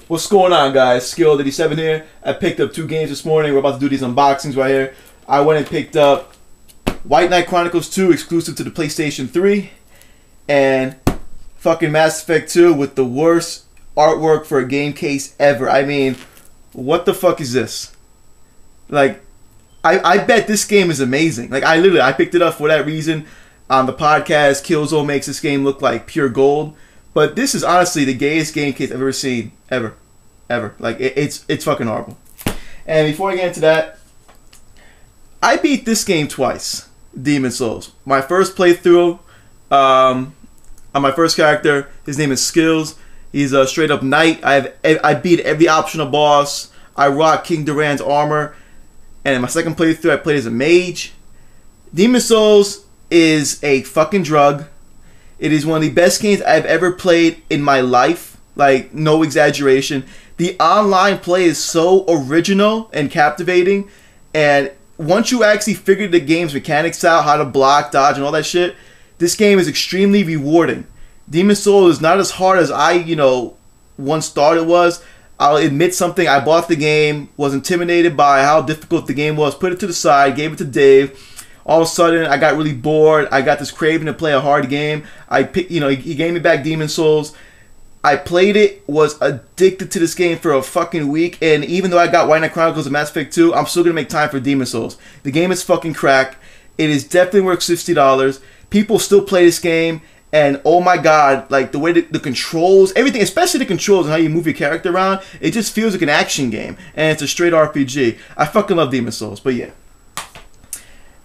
What's going on, guys? Skill87 here. I picked up 2 games this morning. We're about to do these unboxings right here. I went and picked up White Knight Chronicles 2 exclusive to the PlayStation 3 and fucking Mass Effect 2 with the worst artwork for a game case ever. I mean, what the fuck is this? Like, I bet this game is amazing. Like, I picked it up for that reason. On the podcast, Killzone makes this game look like pure gold. But this is honestly the gayest game case I've ever seen. Ever. Like, it's fucking horrible. And before I get into that, I beat this game twice. Demon's Souls. My first playthrough, on my first character, his name is Skills. He's a straight up knight. I beat every optional boss. I rock King Duran's armor. And in my second playthrough, I played as a mage. Demon's Souls is a fucking drug. It is one of the best games I've ever played in my life. Like, no exaggeration. The online play is so original and captivating. And once you actually figure the game's mechanics out, how to block, dodge, and all that shit, this game is extremely rewarding. Demon's Souls is not as hard as I, once thought it was. I'll admit something. I bought the game, was intimidated by how difficult the game was, put it to the side, gave it to Dave. All of a sudden, I got really bored. I got this craving to play a hard game. He gave me back Demon's Souls. I played it, was addicted to this game for a fucking week, and even though I got White Knight Chronicles and Mass Effect 2, I'm still going to make time for Demon's Souls. The game is fucking crack. It is definitely worth $60. People still play this game, and oh my god, like the way the controls, everything, especially the controls and how you move your character around, it just feels like an action game, and it's a straight RPG. I fucking love Demon's Souls, but yeah.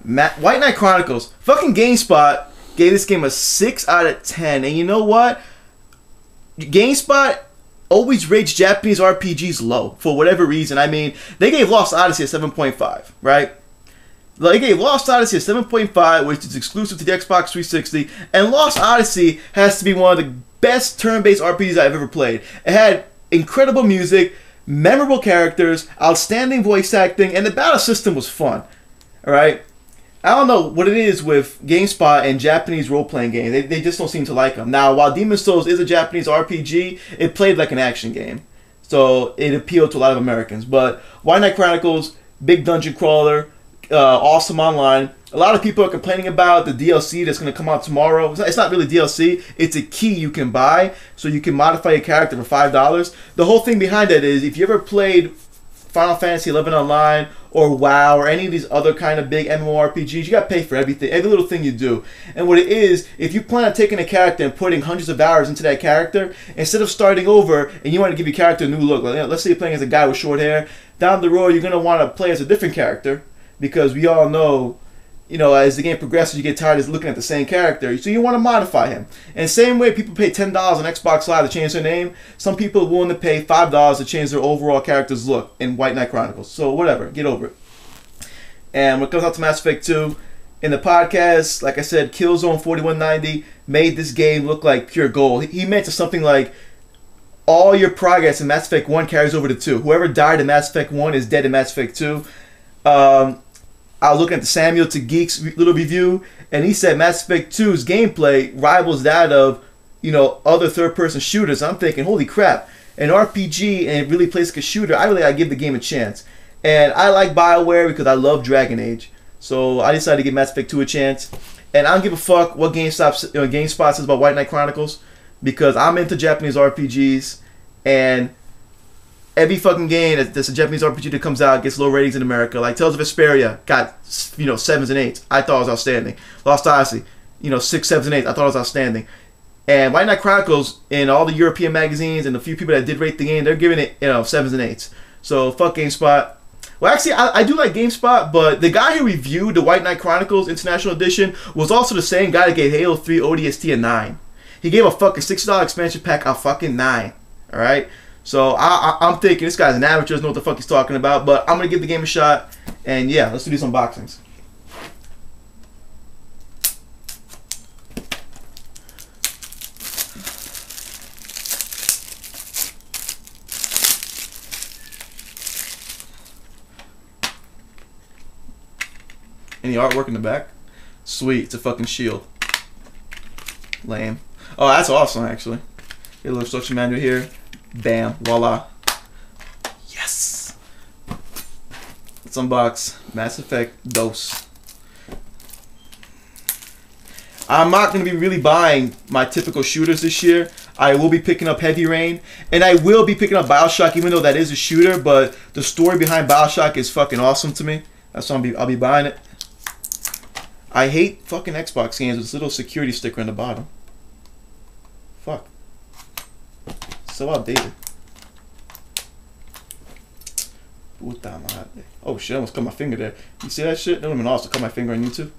White Knight Chronicles, fucking GameSpot gave this game a 6 out of 10, and you know what? GameSpot always rates Japanese RPGs low for whatever reason. I mean, they gave Lost Odyssey a 7.5, right? They gave Lost Odyssey a 7.5, which is exclusive to the Xbox 360, and Lost Odyssey has to be one of the best turn-based RPGs I've ever played. It had incredible music, memorable characters, outstanding voice acting, and the battle system was fun. Alright? I don't know what it is with GameSpot and Japanese role-playing games. They just don't seem to like them. Now, while Demon's Souls is a Japanese RPG, it played like an action game. So it appealed to a lot of Americans. But White Knight Chronicles, big dungeon crawler, awesome online. A lot of people are complaining about the DLC that's going to come out tomorrow. It's not really DLC. It's a key you can buy so you can modify your character for $5. The whole thing behind that is if you ever played Final Fantasy 11 Online or WoW or any of these other kind of big MMORPGs, you got to pay for everything, every little thing you do. And what it is, if you plan on taking a character and putting hundreds of hours into that character, instead of starting over and you want to give your character a new look, like, let's say you're playing as a guy with short hair, down the road you're going to want to play as a different character because we all know, as the game progresses, you get tired of looking at the same character, so you want to modify him. And same way people pay $10 on Xbox Live to change their name, some people are willing to pay $5 to change their overall character's look in White Knight Chronicles. So whatever, get over it. And when it comes out to Mass Effect 2, in the podcast, like I said, Killzone 4190 made this game look like pure gold. He mentioned something like, all your progress in Mass Effect 1 carries over to 2. Whoever died in Mass Effect 1 is dead in Mass Effect 2. I was looking at the Samuel to Geeks little review, and he said Mass Effect 2's gameplay rivals that of, other third-person shooters. I'm thinking, holy crap, an RPG and it really plays like a shooter. I really gotta give the game a chance. And I like BioWare because I love Dragon Age. So I decided to give Mass Effect 2 a chance. And I don't give a fuck what GameSpot says about White Knight Chronicles because I'm into Japanese RPGs, and every fucking game that's a Japanese RPG that comes out gets low ratings in America. Like Tales of Vesperia got 7s and 8s. I thought it was outstanding. Lost Odyssey, 6, 7s and 8s. I thought it was outstanding. And White Knight Chronicles in all the European magazines and the few people that did rate the game, they're giving it 7s and 8s. So fuck GameSpot. Well, actually, I do like GameSpot, but the guy who reviewed the White Knight Chronicles International Edition was also the same guy that gave Halo 3 ODST a 9. He gave a fucking $60 expansion pack a fucking 9. All right. So I'm thinking this guy's an amateur, doesn't know what the fuck he's talking about, but I'm gonna give the game a shot, and yeah, let's do these unboxings. Any artwork in the back? Sweet, it's a fucking shield. Lame. Oh, that's awesome actually. Get a little instruction manual here. Bam, voila. Let's unbox Mass Effect Dos. I'm not going to be really buying my typical shooters this year. I will be picking up Heavy Rain, and I will be picking up Bioshock, even though that is a shooter, but the story behind Bioshock is fucking awesome to me. That's why I'll be buying it. I hate fucking Xbox games with this little security sticker on the bottom. Fuck. So outdated. Puta madre. Oh shit, I almost cut my finger there. You see that shit? That would have been awesome. Cut my finger on YouTube.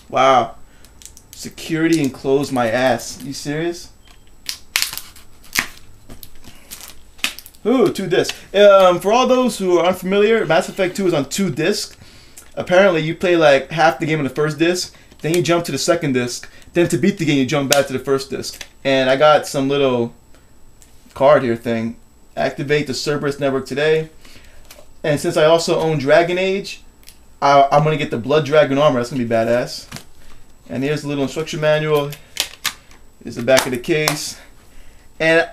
Wow. Security enclosed my ass. You serious? Ooh, 2 discs. For all those who are unfamiliar, Mass Effect 2 is on 2 discs. Apparently, you play like half the game on the first disc, then you jump to the second disc, then to beat the game, you jump back to the first disc. And I got some little card here thing. Activate the Cerberus network today. And since I also own Dragon Age, I'm going to get the Blood Dragon armor. That's going to be badass. And here's the little instruction manual. Here's the back of the case. And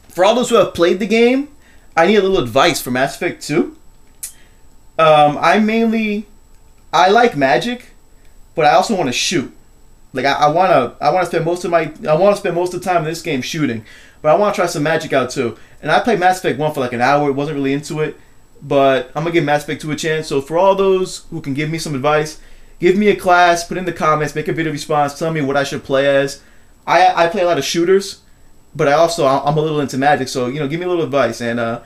for all those who have played the game, I need a little advice for Mass Effect 2. I like magic, but I also want to shoot. Like I want to spend most of the time in this game shooting, but I want to try some magic out too. And I played Mass Effect 1 for like an hour. Wasn't really into it. But I'm going to give Mass Effect 2 a chance. So for all those who can give me some advice, give me a class, put in the comments, make a video response, tell me what I should play as. I play a lot of shooters, but I'm a little into magic, so give me a little advice. And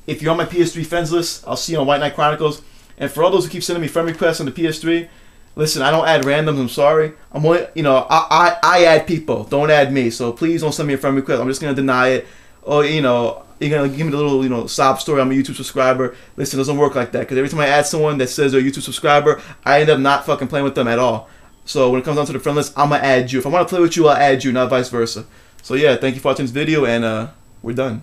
if you're on my PS3 friends list, I'll see you on White Knight Chronicles. And for all those who keep sending me friend requests on the PS3, listen, I don't add randoms, I'm sorry. I'm only, I add people, don't add me. So please don't send me a friend request. I'm just going to deny it. Or, you're going to give me the little sob story, I'm a YouTube subscriber. Listen, it doesn't work like that. Because every time I add someone that says they're a YouTube subscriber, I end up not fucking playing with them at all. So when it comes down to the friend list, I'm going to add you. If I want to play with you, I'll add you, not vice versa. So yeah, thank you for watching this video, and we're done.